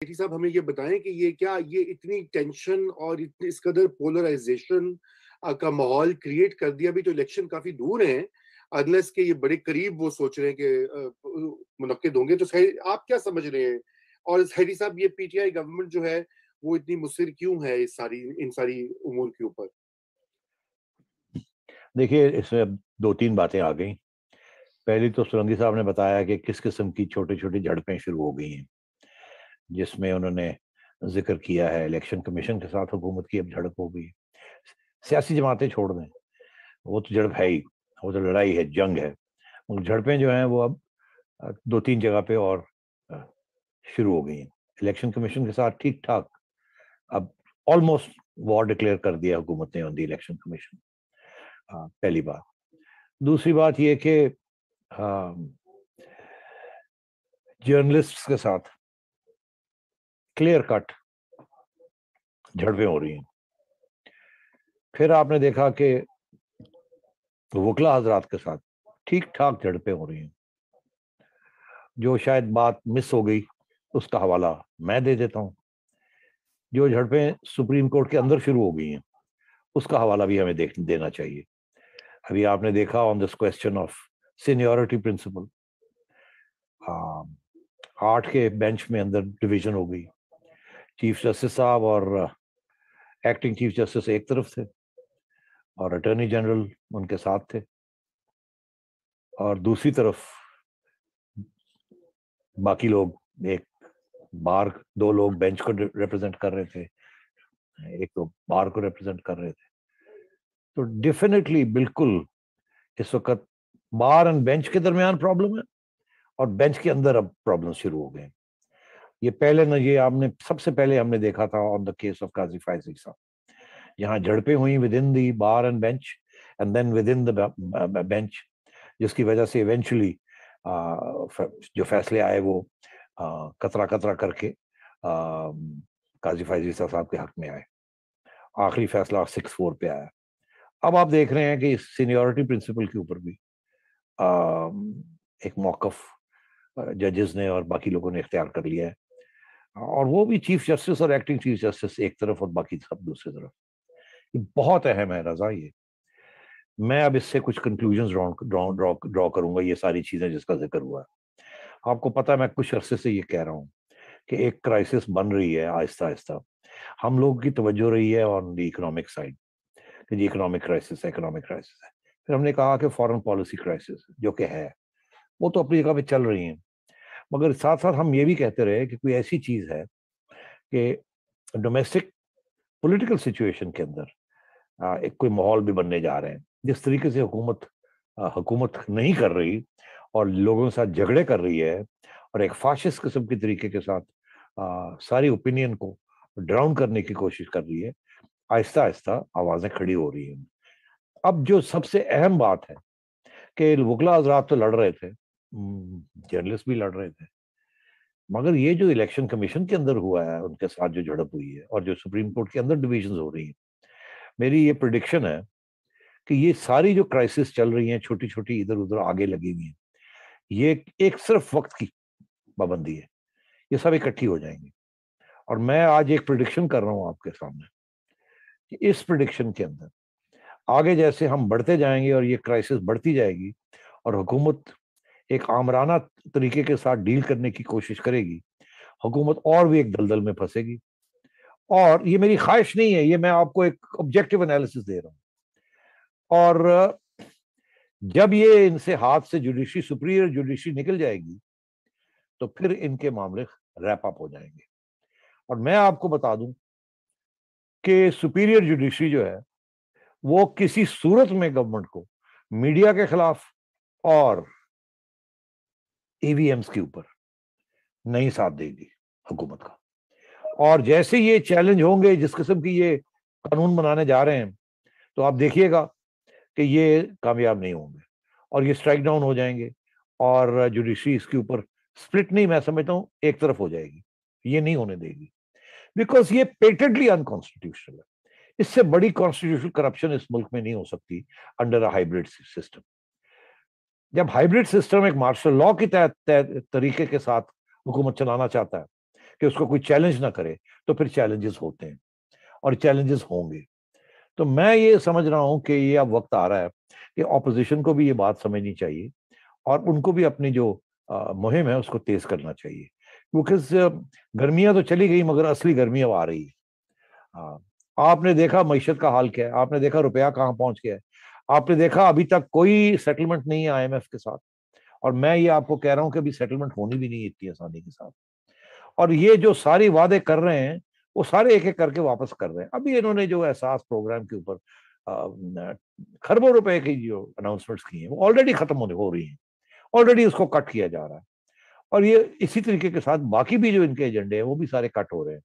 بیٹی صاحب ہمیں یہ بتائیں کہ یہ اتنی ٹینشن اور اس قدر پولرائزیشن کا ماحول کریٹ کر دیا. بھی تو الیکشن کافی دور ہیں, انلیس کہ یہ بڑے قریب وہ سوچ رہے ہیں کہ منعقد ہوں گے. تو آپ کیا سمجھ رہے ہیں؟ اور ہیری صاحب یہ پی ٹی آئی گورنمنٹ جو ہے وہ اتنی مصر کیوں ہے ان ساری امور کے اوپر؟ دیکھیے اس میں دو تین باتیں آ گئیں. پہلی تو سرنگی صاحب نے بتایا کہ کس قسم کی چھوٹی چھوٹی جھڑپیں شروع ہو گئی ہیں, جس میں انہوں نے ذکر کیا ہے الیکشن کمیشن کے ساتھ حکومت کی اب جھڑپ ہو گئی. سیاسی جماعتیں چھوڑ دیں, وہ تو جھڑپ ہے ہی, وہ تو لڑائی ہے, جنگ ہے. جھڑپیں جو ہیں وہ اب دو تین جگہ پہ اور شروع ہو گئی ہیں. الیکشن کمیشن کے ساتھ ٹھیک ٹھاک اب آلموسٹ وار ڈکلیئر کر دیا حکومت نے آن دی الیکشن کمیشن. پہلی بات. دوسری بات یہ کہ جرنلسٹ کے ساتھ کلیئر کٹ جھڑپیں ہو رہی ہیں. پھر آپ نے دیکھا کہ وکلا حضرات کے ساتھ ٹھیک ٹھاک جھڑپیں ہو رہی ہیں. جو شاید بات مس ہو گئی اس کا حوالہ میں دے دیتا ہوں. جو جھڑپیں سپریم کورٹ کے اندر شروع ہو گئی ہیں اس کا حوالہ بھی ہمیں دینا چاہیے. ابھی آپ نے دیکھا آن دس کوسچن آف سینیورٹی پرنسپل, 8 کے بینچ میں اندر ڈویژن ہو گئی. چیف جسٹس صاحب اور ایکٹنگ چیف جسٹس ایک طرف تھے اور اٹارنی جنرل ان کے ساتھ تھے, اور دوسری طرف باقی لوگ, ایک بار 2 لوگ بینچ کو ریپرزینٹ کر رہے تھے, ایک تو بار کو ریپرزینٹ کر رہے تھے. تو ڈیفینیٹلی بالکل اس وقت بار اینڈ بینچ کے درمیان پرابلم ہے, اور بینچ کے اندر اب پرابلم شروع ہو گئے. یہ پہلے نہ, یہ آپ نے سب سے پہلے ہم نے دیکھا تھا آن دا کیس آف قاضی فائزی صاحب. یہاں جھڑپیں ہوئی within the bar and bench and then within the bench, جس کی وجہ سے ایونچولی جو فیصلے آئے وہ کترا کترا کر کے قاضی فائزی صاحب کے حق میں آئے. آخری فیصلہ 6-4 پہ آیا. اب آپ دیکھ رہے ہیں کہ سینیورٹی پرنسپل کے اوپر بھی ایک موقف ججز نے اور باقی لوگوں نے اختیار کر لیا ہے, اور وہ بھی چیف جسٹس اور ایکٹنگ چیف جسٹس ایک طرف اور باقی سب دوسری طرف. یہ بہت اہم ہے رضا. یہ میں اب اس سے کچھ کنکلوژنز ڈرا کروں گا, یہ ساری چیزیں جس کا ذکر ہوا ہے. آپ کو پتا ہے میں کچھ عرصے سے یہ کہہ رہا ہوں کہ ایک کرائسس بن رہی ہے آہستہ آہستہ. ہم لوگوں کی توجہ رہی ہے آن دی اکنامک سائڈ کہ جی اکنامک کرائسس ہے, اکنامک کرائسس ہے. پھر ہم نے کہا کہ فارن پالیسی کرائسس جو کہ ہے, وہ تو اپنی جگہ پہ چل رہی ہیں, مگر ساتھ ساتھ ہم یہ بھی کہتے رہے کہ کوئی ایسی چیز ہے کہ ڈومیسٹک پولیٹیکل سچویشن کے اندر ایک کوئی ماحول بھی بننے جا رہے ہیں. جس طریقے سے حکومت نہیں کر رہی اور لوگوں کے ساتھ جھگڑے کر رہی ہے, اور ایک فاشسٹ قسم کے طریقے کے ساتھ ساری اوپینین کو ڈراؤن کرنے کی کوشش کر رہی ہے, آہستہ آہستہ آوازیں کھڑی ہو رہی ہیں. اب جو سب سے اہم بات ہے کہ وکلا حضرات تو لڑ رہے تھے, جرنلسٹ بھی لڑ رہے تھے, مگر یہ جو الیکشن کمیشن کے اندر ہوا ہے ان کے ساتھ جو جھڑپ ہوئی ہے, اور جو سپریم کورٹ کے اندر ڈویژنز ہو رہی ہیں, میری یہ پریڈکشن ہے کہ یہ ساری جو کرائسس چل رہی ہیں چھوٹی چھوٹی ادھر ادھر آگے لگی ہوئی ہیں, یہ ایک صرف وقت کی پابندی ہے. یہ سب اکٹھی ہو جائیں گے. اور میں آج ایک پریڈکشن کر رہا ہوں آپ کے سامنے کہ اس پریڈکشن کے اندر آگے جیسے ہم بڑھتے جائیں گے اور یہ کرائسس بڑھتی جائے گی اور حکومت ایک آمرانہ طریقے کے ساتھ ڈیل کرنے کی کوشش کرے گی, حکومت اور بھی ایک دلدل میں پھنسے گی. اور یہ میری خواہش نہیں ہے, یہ میں آپ کو ایک آبجیکٹیو انالیسس دے رہا ہوں. اور جب یہ ان سے ہاتھ سے جوڈیشری, سپیریئر جوڈیشری نکل جائے گی تو پھر ان کے معاملے ریپ اپ ہو جائیں گے. اور میں آپ کو بتا دوں کہ سپیریئر جوڈیشری جو ہے وہ کسی صورت میں گورنمنٹ کو میڈیا کے خلاف اور ای وی ایمز کے اوپر نہیں ساتھ دے گی حکومت کا. اور جیسے یہ چیلنج ہوں گے, جس قسم کی یہ قانون بنانے جا رہے ہیں, تو آپ دیکھیے گا کہ یہ کامیاب نہیں ہوں گے اور یہ اسٹرائک ڈاؤن ہو جائیں گے, اور جوڈیشری اس کے اوپر سپلٹ نہیں, میں سمجھتا ہوں ایک طرف ہو جائے گی. یہ نہیں ہونے دے گی, بیکاز یہ پیٹنٹلی انکانسٹیٹیوشنل ہے. اس سے بڑی کانسٹیٹیوشنل کرپشن اس ملک میں نہیں ہو سکتی انڈر اے ہائیبرڈ سسٹم. جب ہائیبرڈ سسٹم ایک مارشل لا کے تحت طریقے کے ساتھ حکومت چلانا چاہتا ہے کہ اس کو کوئی چیلنج نہ کرے تو پھر چیلنجز ہوتے ہیں اور چیلنجز ہوں گے. تو میں یہ سمجھ رہا ہوں کہ یہ اب وقت آ رہا ہے کہ اپوزیشن کو بھی یہ بات سمجھنی چاہیے اور ان کو بھی اپنی جو مہم ہے اس کو تیز کرنا چاہیے, کیونکہ گرمیاں تو چلی گئی مگر اصلی گرمی اب آ رہی ہے. آپ نے دیکھا معیشت کا حال کیا ہے, آپ نے دیکھا روپیہ کہاں پہنچ گیا ہے, آپ نے دیکھا ابھی تک کوئی سیٹلمنٹ نہیں ہے آئی ایم ایف کے ساتھ, اور میں یہ آپ کو کہہ رہا ہوں کہ ابھی سیٹلمنٹ ہونی بھی نہیں اتنی آسانی کے ساتھ. اور یہ جو ساری وعدے کر رہے ہیں وہ سارے ایک ایک کر کے واپس کر رہے ہیں. ابھی انہوں نے جو احساس پروگرام کے اوپر خربوں روپے کی جو اناؤنسمنٹس کی ہیں وہ آلریڈی ختم ہو رہی ہیں, آلریڈی اس کو کٹ کیا جا رہا ہے, اور یہ اسی طریقے کے ساتھ باقی بھی جو ان کے ایجنڈے ہیں وہ بھی سارے کٹ ہو رہے ہیں.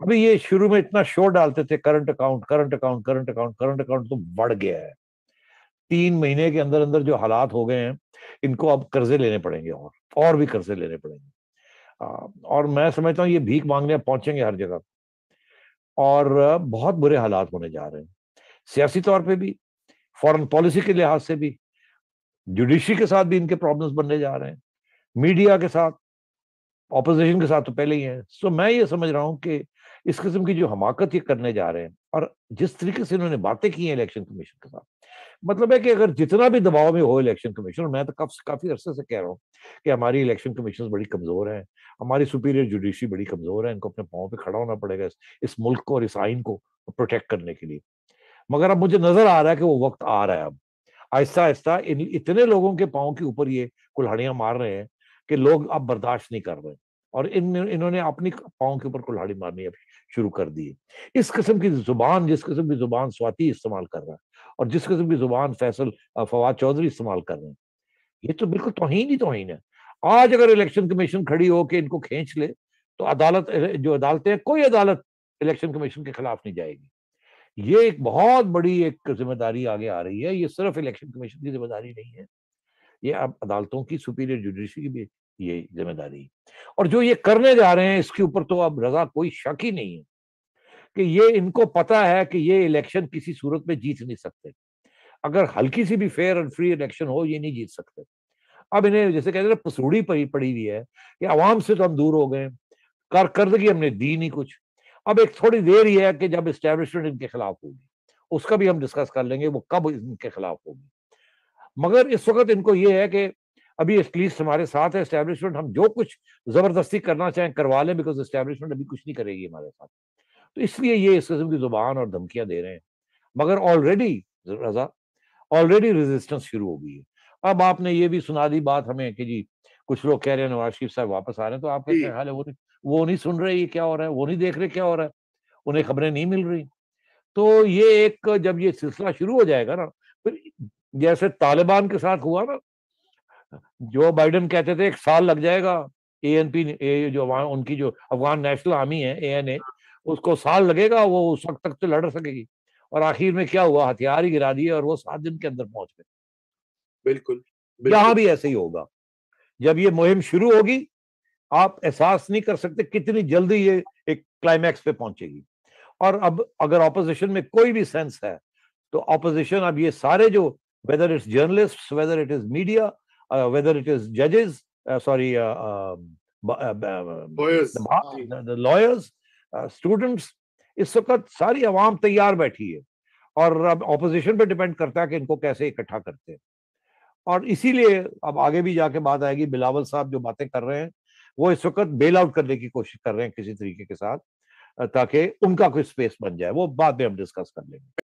ابھی یہ شروع میں اتنا شور ڈالتے تھے current account current account current account current account تو بڑھ گیا ہے. 3 مہینے کے اندر اندر جو حالات ہو گئے ہیں ان کو اب قرضے لینے پڑیں گے اور بھی قرضے لینے پڑیں گے. اور میں سمجھتا ہوں یہ بھیک مانگنے پہنچیں گے ہر جگہ, اور بہت برے حالات ہونے جا رہے ہیں سیاسی طور پہ بھی, فورن پالیسی کے لحاظ سے بھی, جوڈیشری کے ساتھ بھی ان کے پرابلمس بننے جا رہے ہیں, میڈیا کے ساتھ, اپوزیشن کے ساتھ تو پہلے ہی ہیں. سو میں یہ سمجھ رہا ہوں کہ اس قسم کی جو حماقت یہ کرنے جا رہے ہیں اور جس طریقے سے انہوں نے باتیں کی ہیں الیکشن کمیشن کے ساتھ, مطلب ہے کہ اگر جتنا بھی دباؤ میں ہو الیکشن کمیشن, میں تو کافی عرصے سے کہہ رہا ہوں کہ ہماری الیکشن کمیشن بڑی کمزور ہیں, ہماری سپیریئر جوڈیشری بڑی کمزور ہے, ان کو اپنے پاؤں پہ کھڑا ہونا پڑے گا اس ملک کو اور اس آئین کو پروٹیکٹ کرنے کے لیے. مگر اب مجھے نظر آ رہا ہے کہ وہ وقت آ رہا ہے, اب آہستہ آہستہ اتنے لوگوں کے پاؤں کے اوپر یہ کلہاڑیاں مار رہے ہیں کہ لوگ اب برداشت نہیں کر رہے, اور انہوں نے اپنی پاؤں کے اوپر کلہاڑی مارنی اب شروع کر دی ہے. اس قسم کی زبان, جس قسم کی زبان سواتی استعمال کر رہا ہے اور جس قسم کی زبان فواد چودھری استعمال کر رہے ہیں, یہ تو بالکل توہین ہی توہین ہے. آج اگر الیکشن کمیشن کھڑی ہو کے ان کو کھینچ لے تو عدالت, جو عدالتیں, کوئی عدالت الیکشن کمیشن کے خلاف نہیں جائے گی. یہ ایک بہت بڑی ایک ذمہ داری آگے آ رہی ہے. یہ صرف الیکشن کمیشن کی ذمہ داری نہیں ہے, یہ اب عدالتوں کی, سپیریئر جوڈیشری کی بھی یہ ذمہ داری ہے. اور جو یہ کرنے جا رہے ہیں اس کے اوپر تو اب رضا کوئی شک ہی نہیں ہے کہ یہ ان کو پتا ہے کہ یہ الیکشن کسی صورت میں جیت نہیں سکتے. اگر ہلکی سی بھی فیئر اینڈ فری الیکشن ہو یہ نہیں جیت سکتے. اب انہیں جیسے کہتے ہیں پسوڑی پڑی ہوئی ہے کہ عوام سے تو ہم دور ہو گئے, کارکردگی ہم نے دی نہیں کچھ. اب ایک تھوڑی دیر ہی ہے کہ جب اسٹیبلشمنٹ ان کے خلاف ہوگی, اس کا بھی ہم ڈسکس کر لیں گے وہ کب ان کے خلاف ہوگی. مگر اس وقت ان کو یہ ہے کہ ابھی ایٹ لیسٹ ہمارے ساتھ ہے اسٹیبلشمنٹ, ہم جو کچھ زبردستی کرنا چاہیں کروا لیں, بیکاز اسٹیبلشمنٹ ابھی کچھ نہیں کرے گی ہمارے ساتھ. تو اس لیے یہ اس قسم کی زبان اور دھمکیاں دے رہے ہیں. مگر آلریڈی ریزسٹنس شروع ہو گئی ہے. اب آپ نے یہ بھی سنا دی بات ہمیں کہ جی کچھ لوگ کہہ رہے ہیں نواز شریف صاحب واپس آ رہے ہیں, تو آپ کا کیا حال ہے؟ وہ نہیں سن رہے یہ کیا ہو رہا ہے, وہ نہیں دیکھ رہے کیا ہو رہا ہے, انہیں خبریں نہیں مل رہی. تو یہ ایک جب یہ سلسلہ شروع ہو جائے گا نا, پھر جیسے طالبان کے ساتھ ہوا نا, جو بائیڈن کہتے تھے 1 سال لگ جائے گا اے این پی, جو ان کی جو افغان نیشنل آرمی ہے اے این اے, اس کو سال لگے گا, وہ اس وقت تک تو لڑ سکے گی. اور آخر میں کیا ہوا, ہتھیار ہی گرا دیے اور وہ 7 دن کے اندر پہنچ گئے. بالکل یہاں بھی ایسے ہی ہوگا. جب یہ مہم شروع ہوگی آپ احساس نہیں کر سکتے کتنی جلدی یہ ایک کلائمیکس پہ پہنچے گی. اور اب اگر اپوزیشن میں کوئی بھی سینس ہے تو اپوزیشن اب یہ سارے جو whether it's journalists, whether it is media, whether it is judges, the lawyers, students, اس وقت ساری عوام تیار بیٹھی ہے. اور اب اپوزیشن پہ ڈیپینڈ کرتا ہے کہ ان کو کیسے اکٹھا کرتے ہیں. اور اسی لیے اب آگے بھی جا کے بات آئے گی, بلاول صاحب جو باتیں کر رہے ہیں وہ اس وقت بیل آؤٹ کرنے کی کوشش کر رہے ہیں کسی طریقے کے ساتھ, تاکہ ان کا کوئی اسپیس بن جائے. وہ بعد میں ہم ڈسکس کر لیں گے.